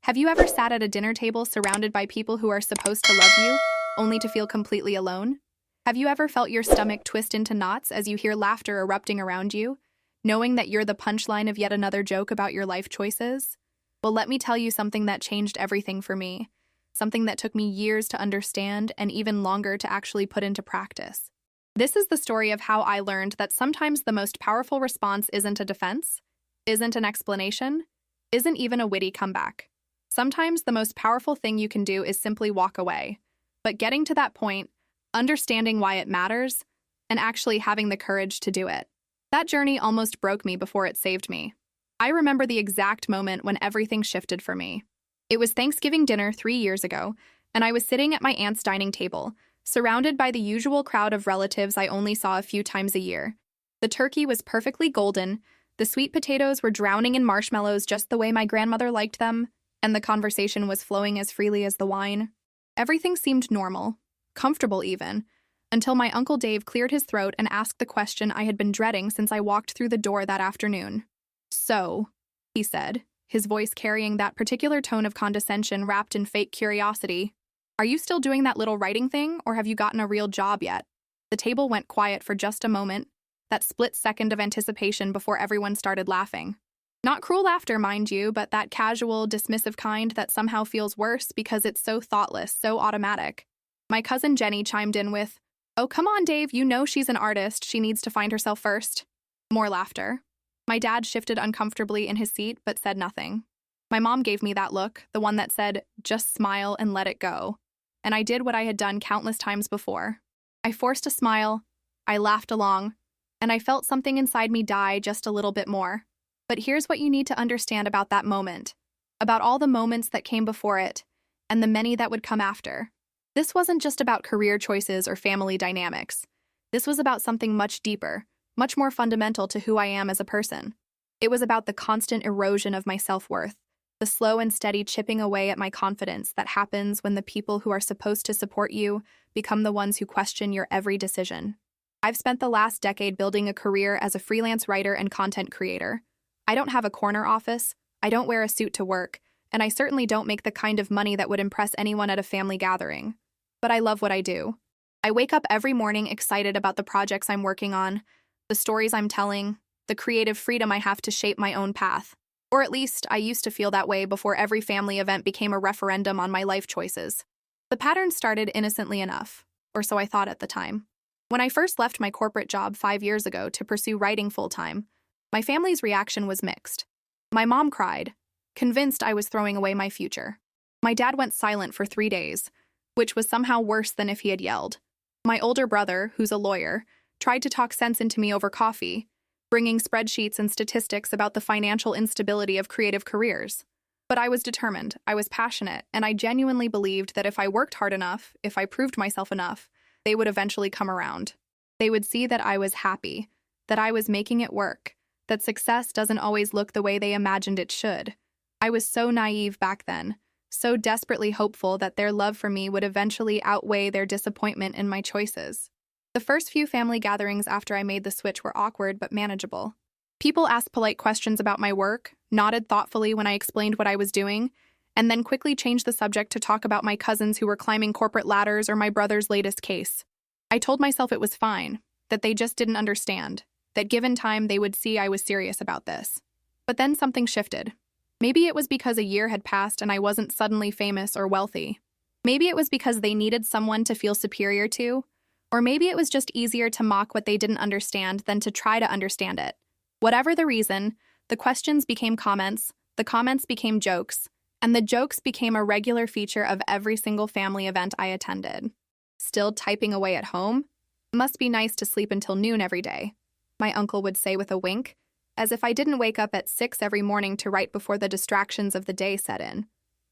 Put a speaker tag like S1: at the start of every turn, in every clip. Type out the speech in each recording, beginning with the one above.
S1: Have you ever sat at a dinner table surrounded by people who are supposed to love you, only to feel completely alone? Have you ever felt your stomach twist into knots as you hear laughter erupting around you, knowing that you're the punchline of yet another joke about your life choices? Well, let me tell you something that changed everything for me, something that took me years to understand and even longer to actually put into practice. This is the story of how I learned that sometimes the most powerful response isn't a defense, isn't an explanation, isn't even a witty comeback. Sometimes the most powerful thing you can do is simply walk away. But getting to that point, understanding why it matters, and actually having the courage to do it. That journey almost broke me before it saved me. I remember the exact moment when everything shifted for me. It was Thanksgiving dinner 3 years ago, and I was sitting at my aunt's dining table, surrounded by the usual crowd of relatives I only saw a few times a year. The turkey was perfectly golden, the sweet potatoes were drowning in marshmallows just the way my grandmother liked them, and the conversation was flowing as freely as the wine. Everything seemed normal, comfortable even, until my Uncle Dave cleared his throat and asked the question I had been dreading since I walked through the door that afternoon. "So," he said, his voice carrying that particular tone of condescension wrapped in fake curiosity, "are you still doing that little writing thing, or have you gotten a real job yet?" The table went quiet for just a moment, that split second of anticipation before everyone started laughing. Not cruel laughter, mind you, but that casual, dismissive kind that somehow feels worse because it's so thoughtless, so automatic. My cousin Jenny chimed in with, "Oh, come on, Dave, you know she's an artist. She needs to find herself first." More laughter. My dad shifted uncomfortably in his seat but said nothing. My mom gave me that look, the one that said, "Just smile and let it go." And I did what I had done countless times before. I forced a smile, I laughed along, and I felt something inside me die just a little bit more. But here's what you need to understand about that moment, about all the moments that came before it, and the many that would come after. This wasn't just about career choices or family dynamics. This was about something much deeper, much more fundamental to who I am as a person. It was about the constant erosion of my self-worth, the slow and steady chipping away at my confidence that happens when the people who are supposed to support you become the ones who question your every decision. I've spent the last decade building a career as a freelance writer and content creator. I don't have a corner office, I don't wear a suit to work, and I certainly don't make the kind of money that would impress anyone at a family gathering. But I love what I do. I wake up every morning excited about the projects I'm working on, the stories I'm telling, the creative freedom I have to shape my own path. Or at least, I used to feel that way before every family event became a referendum on my life choices. The pattern started innocently enough, or so I thought at the time. When I first left my corporate job 5 years ago to pursue writing full-time, my family's reaction was mixed. My mom cried, convinced I was throwing away my future. My dad went silent for 3 days, which was somehow worse than if he had yelled. My older brother, who's a lawyer, tried to talk sense into me over coffee, bringing spreadsheets and statistics about the financial instability of creative careers. But I was determined, I was passionate, and I genuinely believed that if I worked hard enough, if I proved myself enough, they would eventually come around. They would see that I was happy, that I was making it work, that success doesn't always look the way they imagined it should. I was so naive back then, so desperately hopeful that their love for me would eventually outweigh their disappointment in my choices. The first few family gatherings after I made the switch were awkward but manageable. People asked polite questions about my work, nodded thoughtfully when I explained what I was doing, and then quickly changed the subject to talk about my cousins who were climbing corporate ladders or my brother's latest case. I told myself it was fine, that they just didn't understand, that given time they would see I was serious about this. But then something shifted. Maybe it was because a year had passed and I wasn't suddenly famous or wealthy. Maybe it was because they needed someone to feel superior to, or maybe it was just easier to mock what they didn't understand than to try to understand it. Whatever the reason, the questions became comments, the comments became jokes, and the jokes became a regular feature of every single family event I attended. Still typing away at home? Must be nice to sleep until noon every day, my uncle would say with a wink, as if I didn't wake up at 6 every morning to write before the distractions of the day set in.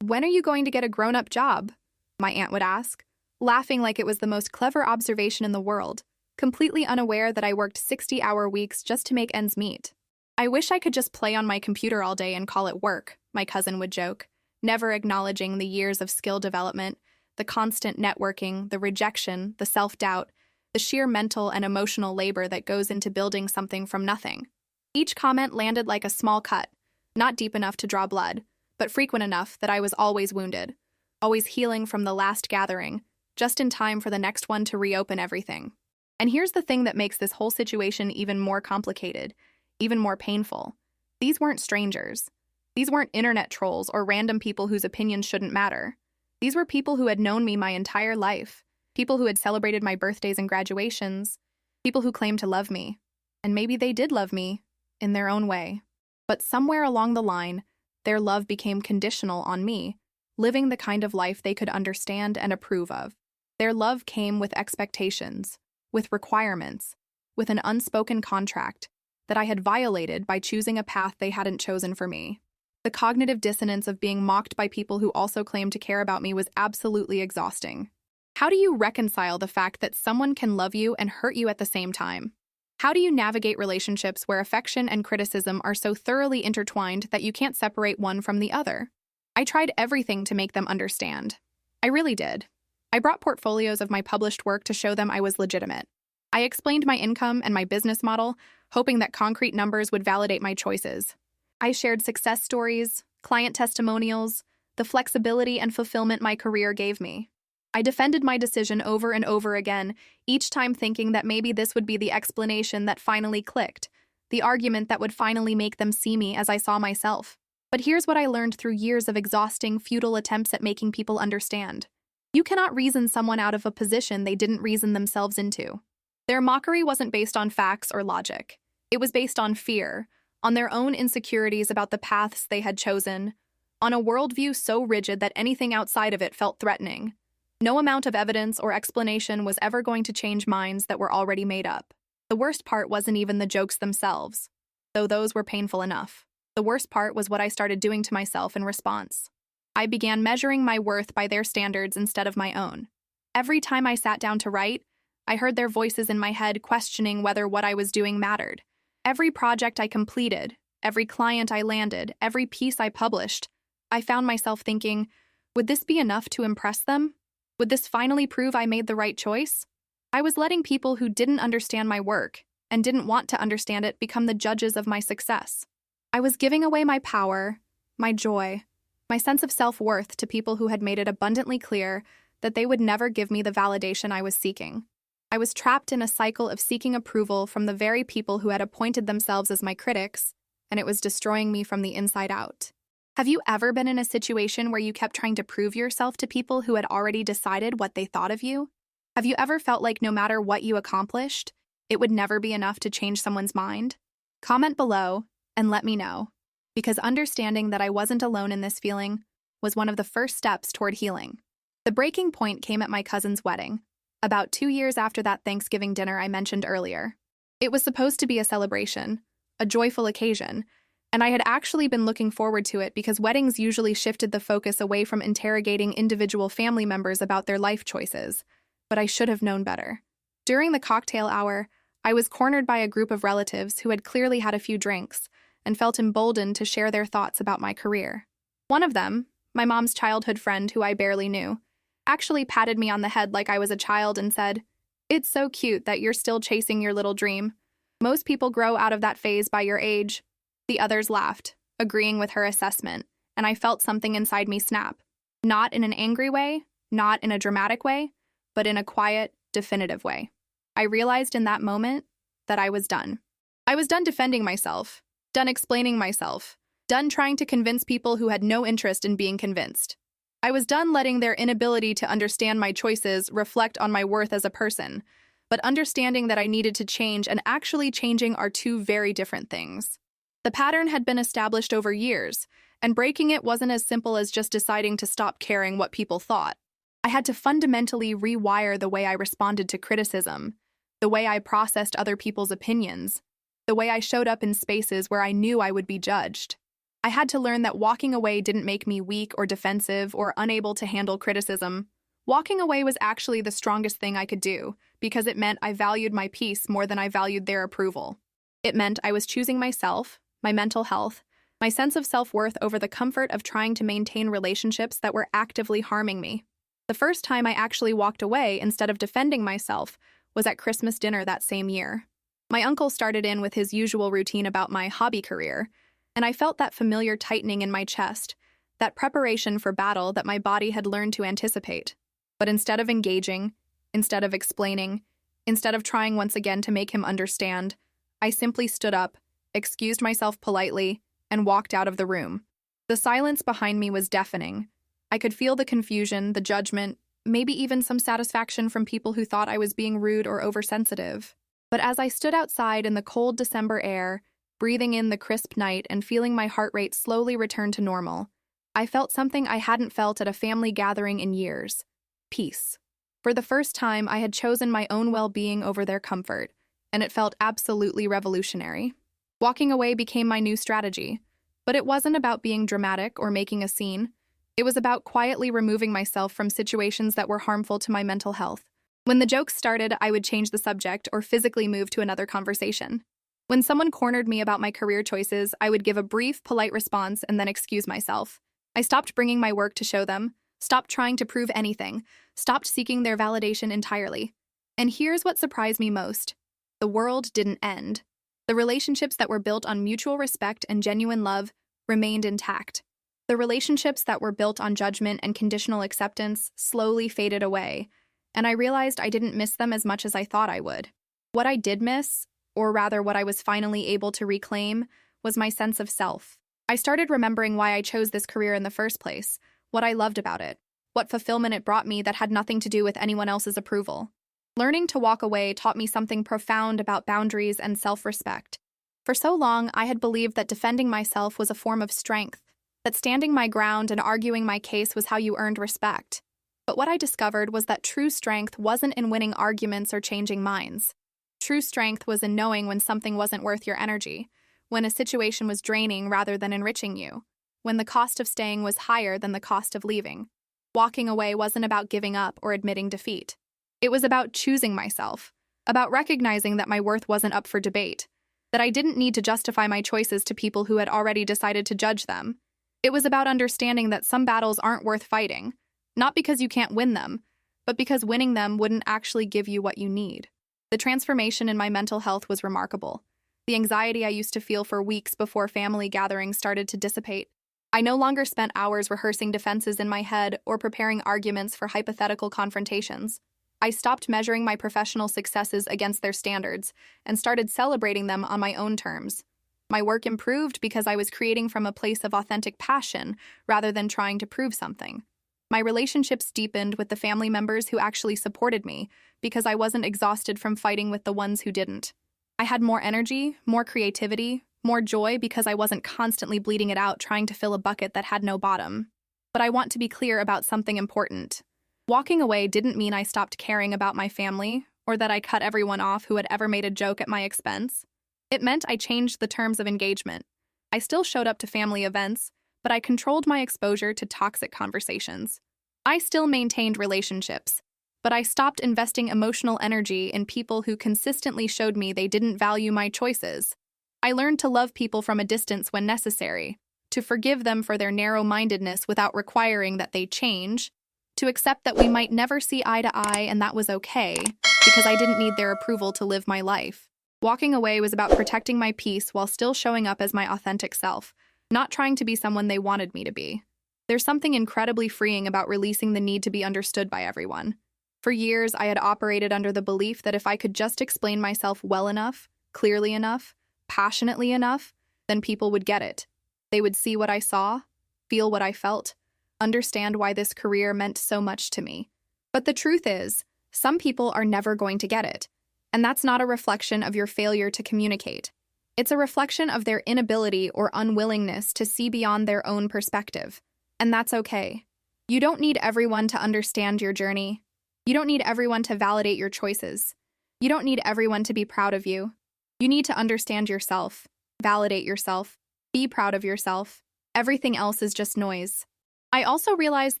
S1: "When are you going to get a grown-up job?" my aunt would ask, laughing like it was the most clever observation in the world, completely unaware that I worked 60-hour weeks just to make ends meet. "I wish I could just play on my computer all day and call it work," my cousin would joke, never acknowledging the years of skill development, the constant networking, the rejection, the self-doubt, the sheer mental and emotional labor that goes into building something from nothing. Each comment landed like a small cut, not deep enough to draw blood, but frequent enough that I was always wounded, always healing from the last gathering, just in time for the next one to reopen everything. And here's the thing that makes this whole situation even more complicated, even more painful. These weren't strangers. These weren't internet trolls or random people whose opinions shouldn't matter. These were people who had known me my entire life, people who had celebrated my birthdays and graduations, people who claimed to love me. And maybe they did love me, in their own way. But somewhere along the line, their love became conditional on me, living the kind of life they could understand and approve of. Their love came with expectations, with requirements, with an unspoken contract that I had violated by choosing a path they hadn't chosen for me. The cognitive dissonance of being mocked by people who also claimed to care about me was absolutely exhausting. How do you reconcile the fact that someone can love you and hurt you at the same time? How do you navigate relationships where affection and criticism are so thoroughly intertwined that you can't separate one from the other? I tried everything to make them understand. I really did. I brought portfolios of my published work to show them I was legitimate. I explained my income and my business model, hoping that concrete numbers would validate my choices. I shared success stories, client testimonials, the flexibility and fulfillment my career gave me. I defended my decision over and over again, each time thinking that maybe this would be the explanation that finally clicked, the argument that would finally make them see me as I saw myself. But here's what I learned through years of exhausting, futile attempts at making people understand. You cannot reason someone out of a position they didn't reason themselves into. Their mockery wasn't based on facts or logic. It was based on fear, on their own insecurities about the paths they had chosen, on a worldview so rigid that anything outside of it felt threatening. No amount of evidence or explanation was ever going to change minds that were already made up. The worst part wasn't even the jokes themselves, though those were painful enough. The worst part was what I started doing to myself in response. I began measuring my worth by their standards instead of my own. Every time I sat down to write, I heard their voices in my head questioning whether what I was doing mattered. Every project I completed, every client I landed, every piece I published, I found myself thinking, would this be enough to impress them? Would this finally prove I made the right choice? I was letting people who didn't understand my work and didn't want to understand it become the judges of my success. I was giving away my power, my joy, my sense of self-worth to people who had made it abundantly clear that they would never give me the validation I was seeking. I was trapped in a cycle of seeking approval from the very people who had appointed themselves as my critics, and it was destroying me from the inside out. Have you ever been in a situation where you kept trying to prove yourself to people who had already decided what they thought of you? Have you ever felt like no matter what you accomplished, it would never be enough to change someone's mind? Comment below and let me know, because understanding that I wasn't alone in this feeling was one of the first steps toward healing. The breaking point came at my cousin's wedding, about 2 years after that Thanksgiving dinner I mentioned earlier. It was supposed to be a celebration, a joyful occasion, and I had actually been looking forward to it because weddings usually shifted the focus away from interrogating individual family members about their life choices, but I should have known better. During the cocktail hour, I was cornered by a group of relatives who had clearly had a few drinks and felt emboldened to share their thoughts about my career. One of them, my mom's childhood friend who I barely knew, actually patted me on the head like I was a child and said, "It's so cute that you're still chasing your little dream. Most people grow out of that phase by your age." The others laughed, agreeing with her assessment, and I felt something inside me snap. Not in an angry way, not in a dramatic way, but in a quiet, definitive way. I realized in that moment that I was done. I was done defending myself, done explaining myself, done trying to convince people who had no interest in being convinced. I was done letting their inability to understand my choices reflect on my worth as a person, but understanding that I needed to change and actually changing are two very different things. The pattern had been established over years, and breaking it wasn't as simple as just deciding to stop caring what people thought. I had to fundamentally rewire the way I responded to criticism, the way I processed other people's opinions, the way I showed up in spaces where I knew I would be judged. I had to learn that walking away didn't make me weak or defensive or unable to handle criticism. Walking away was actually the strongest thing I could do, because it meant I valued my peace more than I valued their approval. It meant I was choosing myself, my mental health, my sense of self-worth over the comfort of trying to maintain relationships that were actively harming me. The first time I actually walked away instead of defending myself was at Christmas dinner that same year. My uncle started in with his usual routine about my hobby career, and I felt that familiar tightening in my chest, that preparation for battle that my body had learned to anticipate. But instead of engaging, instead of explaining, instead of trying once again to make him understand, I simply stood up, excused myself politely, and walked out of the room. The silence behind me was deafening. I could feel the confusion, the judgment, maybe even some satisfaction from people who thought I was being rude or oversensitive. But as I stood outside in the cold December air, breathing in the crisp night and feeling my heart rate slowly return to normal, I felt something I hadn't felt at a family gathering in years: peace. For the first time, I had chosen my own well-being over their comfort, and it felt absolutely revolutionary. Walking away became my new strategy, but it wasn't about being dramatic or making a scene. It was about quietly removing myself from situations that were harmful to my mental health. When the jokes started, I would change the subject or physically move to another conversation. When someone cornered me about my career choices, I would give a brief, polite response and then excuse myself. I stopped bringing my work to show them, stopped trying to prove anything, stopped seeking their validation entirely. And here's what surprised me most: the world didn't end. The relationships that were built on mutual respect and genuine love remained intact. The relationships that were built on judgment and conditional acceptance slowly faded away, and I realized I didn't miss them as much as I thought I would. What I did miss, or rather what I was finally able to reclaim, was my sense of self. I started remembering why I chose this career in the first place, what I loved about it, what fulfillment it brought me that had nothing to do with anyone else's approval. Learning to walk away taught me something profound about boundaries and self-respect. For so long, I had believed that defending myself was a form of strength, that standing my ground and arguing my case was how you earned respect. But what I discovered was that true strength wasn't in winning arguments or changing minds. True strength was in knowing when something wasn't worth your energy, when a situation was draining rather than enriching you, when the cost of staying was higher than the cost of leaving. Walking away wasn't about giving up or admitting defeat. It was about choosing myself, about recognizing that my worth wasn't up for debate, that I didn't need to justify my choices to people who had already decided to judge them. It was about understanding that some battles aren't worth fighting, not because you can't win them, but because winning them wouldn't actually give you what you need. The transformation in my mental health was remarkable. The anxiety I used to feel for weeks before family gatherings started to dissipate. I no longer spent hours rehearsing defenses in my head or preparing arguments for hypothetical confrontations. I stopped measuring my professional successes against their standards and started celebrating them on my own terms. My work improved because I was creating from a place of authentic passion rather than trying to prove something. My relationships deepened with the family members who actually supported me because I wasn't exhausted from fighting with the ones who didn't. I had more energy, more creativity, more joy because I wasn't constantly bleeding it out trying to fill a bucket that had no bottom. But I want to be clear about something important. Walking away didn't mean I stopped caring about my family or that I cut everyone off who had ever made a joke at my expense. It meant I changed the terms of engagement. I still showed up to family events, but I controlled my exposure to toxic conversations. I still maintained relationships, but I stopped investing emotional energy in people who consistently showed me they didn't value my choices. I learned to love people from a distance when necessary, to forgive them for their narrow-mindedness without requiring that they change, to accept that we might never see eye to eye and that was okay, because I didn't need their approval to live my life. Walking away was about protecting my peace while still showing up as my authentic self, not trying to be someone they wanted me to be. There's something incredibly freeing about releasing the need to be understood by everyone. For years, I had operated under the belief that if I could just explain myself well enough, clearly enough, passionately enough, then people would get it. They would see what I saw, feel what I felt, understand why this career meant so much to me. But the truth is, some people are never going to get it. And that's not a reflection of your failure to communicate. It's a reflection of their inability or unwillingness to see beyond their own perspective. And that's okay. You don't need everyone to understand your journey. You don't need everyone to validate your choices. You don't need everyone to be proud of you. You need to understand yourself, validate yourself, be proud of yourself. Everything else is just noise. I also realized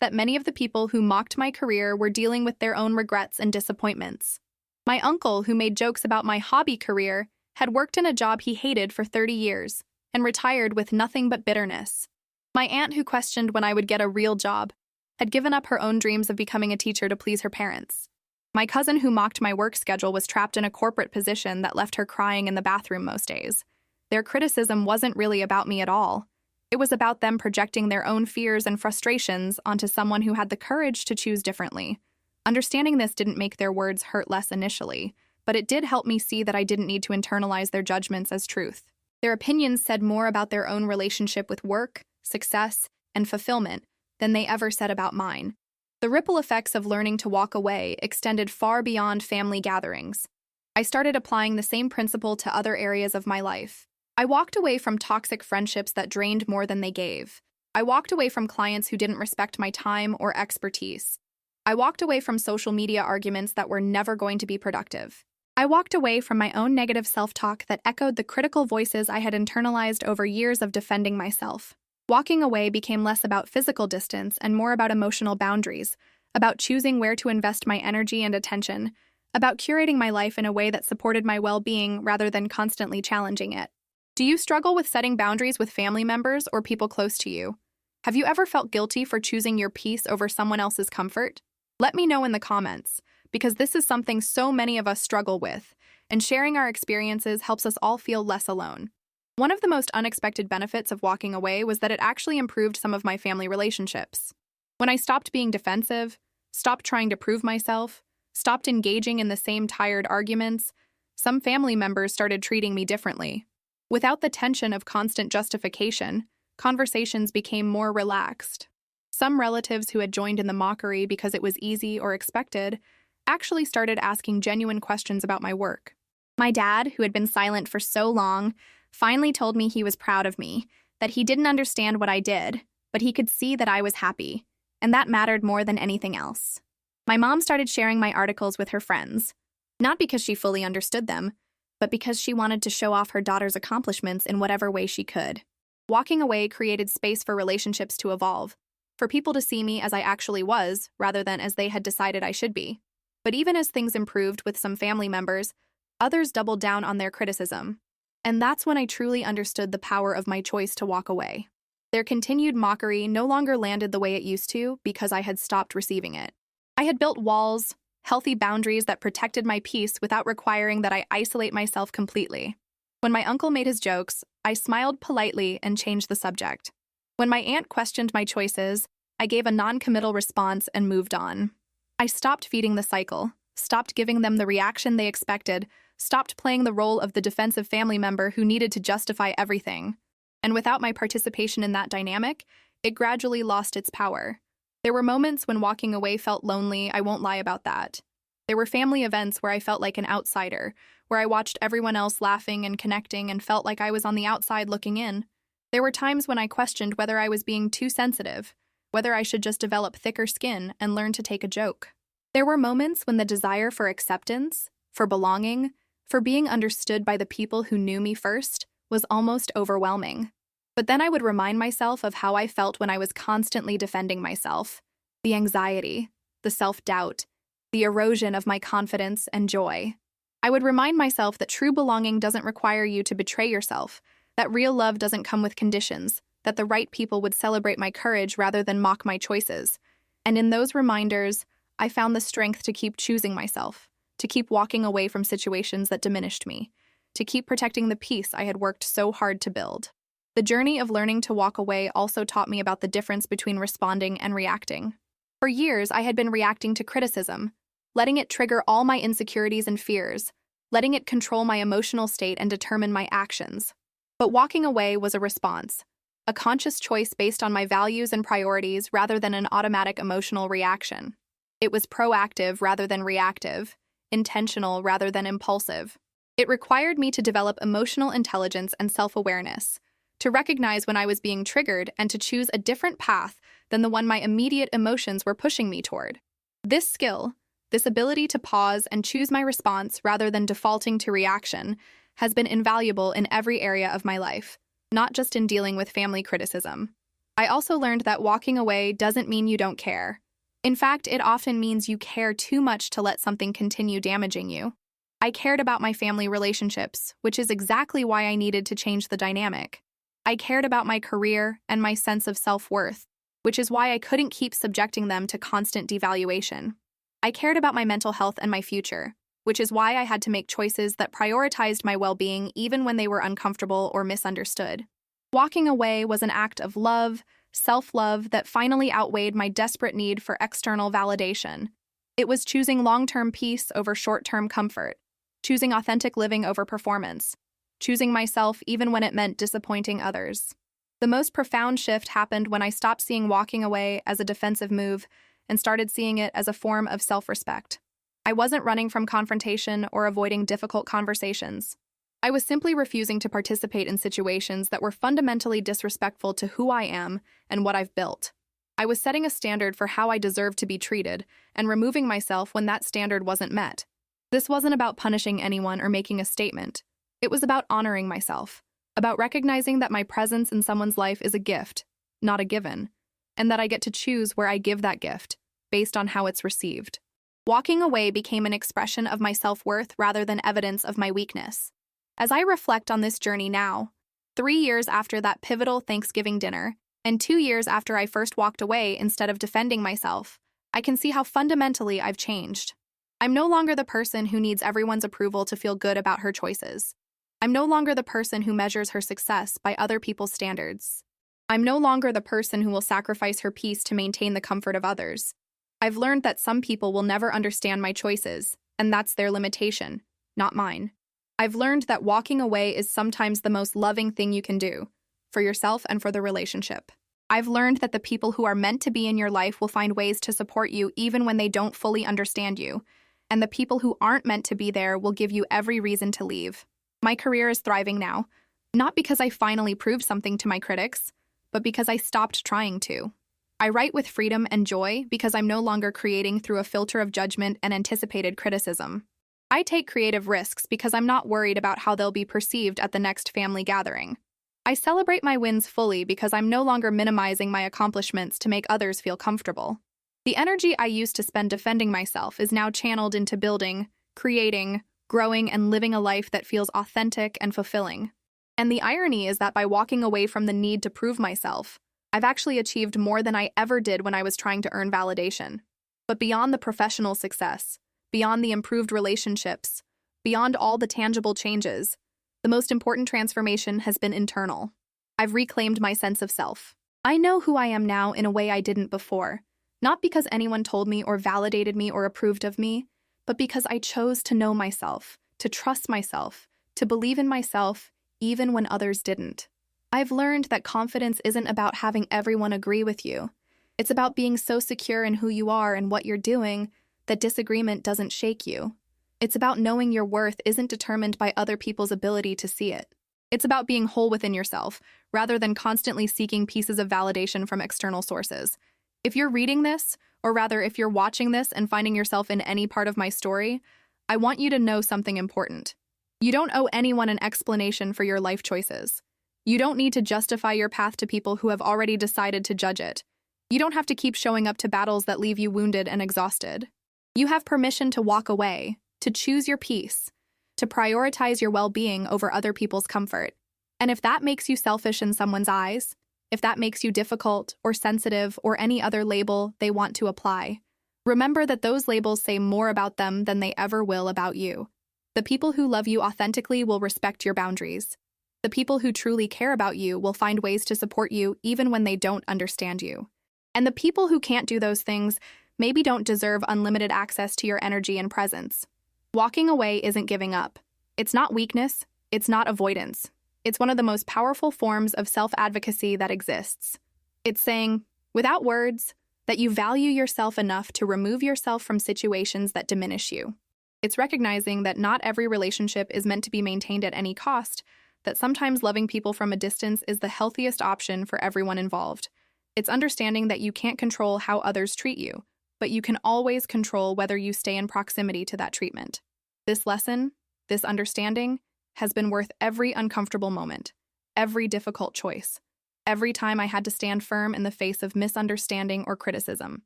S1: that many of the people who mocked my career were dealing with their own regrets and disappointments. My uncle, who made jokes about my hobby career, had worked in a job he hated for 30 years and retired with nothing but bitterness. My aunt, who questioned when I would get a real job, had given up her own dreams of becoming a teacher to please her parents. My cousin, who mocked my work schedule, was trapped in a corporate position that left her crying in the bathroom most days. Their criticism wasn't really about me at all. It was about them projecting their own fears and frustrations onto someone who had the courage to choose differently. Understanding this didn't make their words hurt less initially, but it did help me see that I didn't need to internalize their judgments as truth. Their opinions said more about their own relationship with work, success, and fulfillment than they ever said about mine. The ripple effects of learning to walk away extended far beyond family gatherings. I started applying the same principle to other areas of my life. I walked away from toxic friendships that drained more than they gave. I walked away from clients who didn't respect my time or expertise. I walked away from social media arguments that were never going to be productive. I walked away from my own negative self-talk that echoed the critical voices I had internalized over years of defending myself. Walking away became less about physical distance and more about emotional boundaries, about choosing where to invest my energy and attention, about curating my life in a way that supported my well-being rather than constantly challenging it. Do you struggle with setting boundaries with family members or people close to you? Have you ever felt guilty for choosing your peace over someone else's comfort? Let me know in the comments, because this is something so many of us struggle with, and sharing our experiences helps us all feel less alone. One of the most unexpected benefits of walking away was that it actually improved some of my family relationships. When I stopped being defensive, stopped trying to prove myself, stopped engaging in the same tired arguments, some family members started treating me differently. Without the tension of constant justification, conversations became more relaxed. Some relatives who had joined in the mockery because it was easy or expected actually started asking genuine questions about my work. My dad, who had been silent for so long, finally told me he was proud of me, that he didn't understand what I did, but he could see that I was happy, and that mattered more than anything else. My mom started sharing my articles with her friends, not because she fully understood them, but because she wanted to show off her daughter's accomplishments in whatever way she could. Walking away created space for relationships to evolve, for people to see me as I actually was, rather than as they had decided I should be. But even as things improved with some family members, others doubled down on their criticism. And that's when I truly understood the power of my choice to walk away. Their continued mockery no longer landed the way it used to because I had stopped receiving it. I had built walls, healthy boundaries that protected my peace without requiring that I isolate myself completely. When my uncle made his jokes, I smiled politely and changed the subject. When my aunt questioned my choices, I gave a non-committal response and moved on. I stopped feeding the cycle, stopped giving them the reaction they expected, stopped playing the role of the defensive family member who needed to justify everything. And without my participation in that dynamic, it gradually lost its power. There were moments when walking away felt lonely, I won't lie about that. There were family events where I felt like an outsider, where I watched everyone else laughing and connecting and felt like I was on the outside looking in. There were times when I questioned whether I was being too sensitive, whether I should just develop thicker skin and learn to take a joke. There were moments when the desire for acceptance, for belonging, for being understood by the people who knew me first, was almost overwhelming. But then I would remind myself of how I felt when I was constantly defending myself. The anxiety, the self-doubt, the erosion of my confidence and joy. I would remind myself that true belonging doesn't require you to betray yourself, that real love doesn't come with conditions, that the right people would celebrate my courage rather than mock my choices. And in those reminders, I found the strength to keep choosing myself, to keep walking away from situations that diminished me, to keep protecting the peace I had worked so hard to build. The journey of learning to walk away also taught me about the difference between responding and reacting. For years, I had been reacting to criticism, letting it trigger all my insecurities and fears, letting it control my emotional state and determine my actions. But walking away was a response, a conscious choice based on my values and priorities rather than an automatic emotional reaction. It was proactive rather than reactive, intentional rather than impulsive. It required me to develop emotional intelligence and self-awareness, to recognize when I was being triggered and to choose a different path than the one my immediate emotions were pushing me toward. This skill, this ability to pause and choose my response rather than defaulting to reaction, has been invaluable in every area of my life, not just in dealing with family criticism. I also learned that walking away doesn't mean you don't care. In fact, it often means you care too much to let something continue damaging you. I cared about my family relationships, which is exactly why I needed to change the dynamic. I cared about my career and my sense of self-worth, which is why I couldn't keep subjecting them to constant devaluation. I cared about my mental health and my future, which is why I had to make choices that prioritized my well-being even when they were uncomfortable or misunderstood. Walking away was an act of love, self-love that finally outweighed my desperate need for external validation. It was choosing long-term peace over short-term comfort, choosing authentic living over performance, choosing myself even when it meant disappointing others. The most profound shift happened when I stopped seeing walking away as a defensive move and started seeing it as a form of self-respect. I wasn't running from confrontation or avoiding difficult conversations. I was simply refusing to participate in situations that were fundamentally disrespectful to who I am and what I've built. I was setting a standard for how I deserved to be treated and removing myself when that standard wasn't met. This wasn't about punishing anyone or making a statement. It was about honoring myself, about recognizing that my presence in someone's life is a gift, not a given, and that I get to choose where I give that gift, based on how it's received. Walking away became an expression of my self-worth rather than evidence of my weakness. As I reflect on this journey now, 3 years after that pivotal Thanksgiving dinner, and 2 years after I first walked away instead of defending myself, I can see how fundamentally I've changed. I'm no longer the person who needs everyone's approval to feel good about her choices. I'm no longer the person who measures her success by other people's standards. I'm no longer the person who will sacrifice her peace to maintain the comfort of others. I've learned that some people will never understand my choices, and that's their limitation, not mine. I've learned that walking away is sometimes the most loving thing you can do, for yourself and for the relationship. I've learned that the people who are meant to be in your life will find ways to support you even when they don't fully understand you, and the people who aren't meant to be there will give you every reason to leave. My career is thriving now, not because I finally proved something to my critics, but because I stopped trying to. I write with freedom and joy because I'm no longer creating through a filter of judgment and anticipated criticism. I take creative risks because I'm not worried about how they'll be perceived at the next family gathering. I celebrate my wins fully because I'm no longer minimizing my accomplishments to make others feel comfortable. The energy I used to spend defending myself is now channeled into building, creating, growing, and living a life that feels authentic and fulfilling. And the irony is that by walking away from the need to prove myself, I've actually achieved more than I ever did when I was trying to earn validation. But beyond the professional success, beyond the improved relationships, beyond all the tangible changes, the most important transformation has been internal. I've reclaimed my sense of self. I know who I am now in a way I didn't before, not because anyone told me or validated me or approved of me, but because I chose to know myself, to trust myself, to believe in myself, even when others didn't. I've learned that confidence isn't about having everyone agree with you. It's about being so secure in who you are and what you're doing that disagreement doesn't shake you. It's about knowing your worth isn't determined by other people's ability to see it. It's about being whole within yourself, rather than constantly seeking pieces of validation from external sources. If you're reading this, or rather if you're watching this and finding yourself in any part of my story, I want you to know something important. You don't owe anyone an explanation for your life choices. You don't need to justify your path to people who have already decided to judge it. You don't have to keep showing up to battles that leave you wounded and exhausted. You have permission to walk away, to choose your peace, to prioritize your well-being over other people's comfort. And if that makes you selfish in someone's eyes, if that makes you difficult or sensitive or any other label they want to apply, remember that those labels say more about them than they ever will about you. The people who love you authentically will respect your boundaries. The people who truly care about you will find ways to support you even when they don't understand you. And the people who can't do those things maybe don't deserve unlimited access to your energy and presence. Walking away isn't giving up. It's not weakness. It's not avoidance. It's one of the most powerful forms of self-advocacy that exists. It's saying, without words, that you value yourself enough to remove yourself from situations that diminish you. It's recognizing that not every relationship is meant to be maintained at any cost, that sometimes loving people from a distance is the healthiest option for everyone involved. It's understanding that you can't control how others treat you, but you can always control whether you stay in proximity to that treatment. This lesson, this understanding, has been worth every uncomfortable moment, every difficult choice, every time I had to stand firm in the face of misunderstanding or criticism.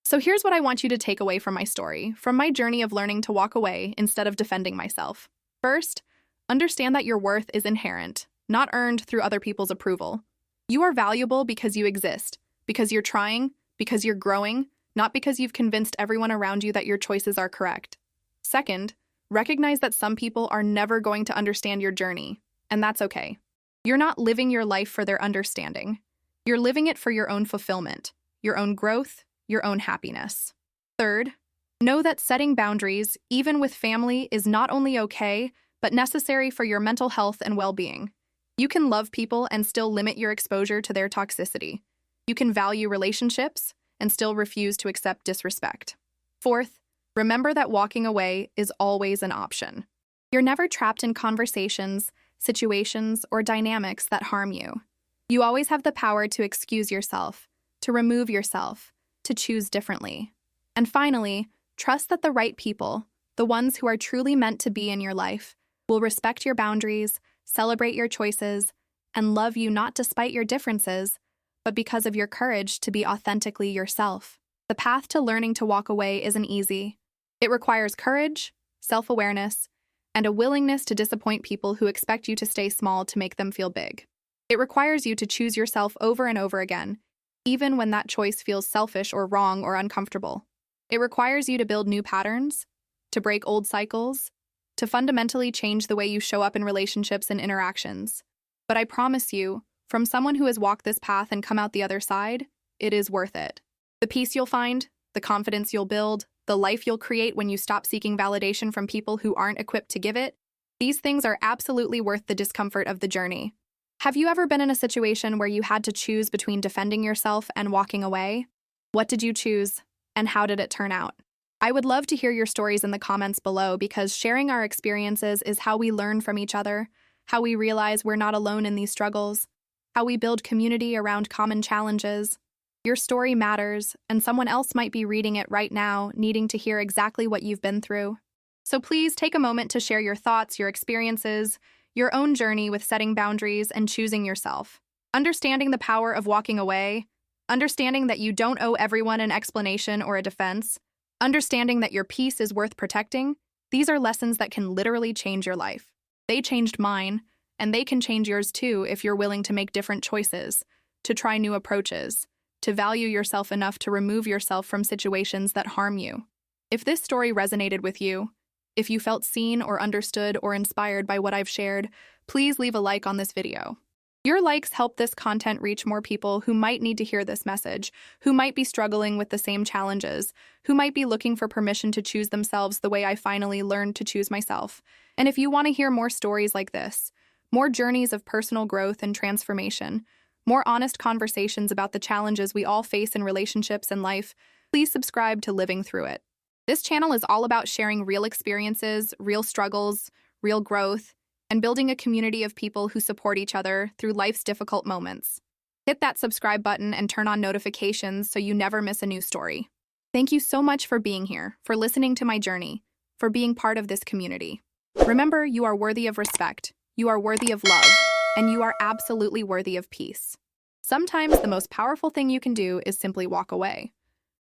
S1: So here's what I want you to take away from my story, from my journey of learning to walk away instead of defending myself. First, understand that your worth is inherent, not earned through other people's approval. You are valuable because you exist, because you're trying, because you're growing, not because you've convinced everyone around you that your choices are correct. Second, recognize that some people are never going to understand your journey, and that's okay. You're not living your life for their understanding. You're living it for your own fulfillment, your own growth, your own happiness. Third, know that setting boundaries, even with family, is not only okay, but necessary for your mental health and well-being. You can love people and still limit your exposure to their toxicity. You can value relationships and still refuse to accept disrespect. Fourth, remember that walking away is always an option. You're never trapped in conversations, situations, or dynamics that harm you. You always have the power to excuse yourself, to remove yourself, to choose differently. And finally, trust that the right people, the ones who are truly meant to be in your life, will respect your boundaries, celebrate your choices, and love you not despite your differences, but because of your courage to be authentically yourself. The path to learning to walk away isn't easy. It requires courage, self-awareness, and a willingness to disappoint people who expect you to stay small to make them feel big. It requires you to choose yourself over and over again, even when that choice feels selfish or wrong or uncomfortable. It requires you to build new patterns, to break old cycles, to fundamentally change the way you show up in relationships and interactions. But I promise you, from someone who has walked this path and come out the other side, it is worth it. The peace you'll find, the confidence you'll build, the life you'll create when you stop seeking validation from people who aren't equipped to give it, these things are absolutely worth the discomfort of the journey. Have you ever been in a situation where you had to choose between defending yourself and walking away? What did you choose, and how did it turn out? I would love to hear your stories in the comments below, because sharing our experiences is how we learn from each other, how we realize we're not alone in these struggles, how we build community around common challenges. Your story matters, and someone else might be reading it right now, needing to hear exactly what you've been through. So please take a moment to share your thoughts, your experiences, your own journey with setting boundaries and choosing yourself. Understanding the power of walking away, understanding that you don't owe everyone an explanation or a defense, understanding that your peace is worth protecting, these are lessons that can literally change your life. They changed mine, and they can change yours too if you're willing to make different choices, to try new approaches, to value yourself enough to remove yourself from situations that harm you. If this story resonated with you, if you felt seen or understood or inspired by what I've shared, please leave a like on this video. Your likes help this content reach more people who might need to hear this message, who might be struggling with the same challenges, who might be looking for permission to choose themselves the way I finally learned to choose myself. And if you want to hear more stories like this, more journeys of personal growth and transformation, more honest conversations about the challenges we all face in relationships and life, please subscribe to Living Through It. This channel is all about sharing real experiences, real struggles, real growth, and building a community of people who support each other through life's difficult moments. Hit that subscribe button and turn on notifications so you never miss a new story. Thank you so much for being here, for listening to my journey, for being part of this community. Remember, you are worthy of respect, you are worthy of love, and you are absolutely worthy of peace. Sometimes the most powerful thing you can do is simply walk away.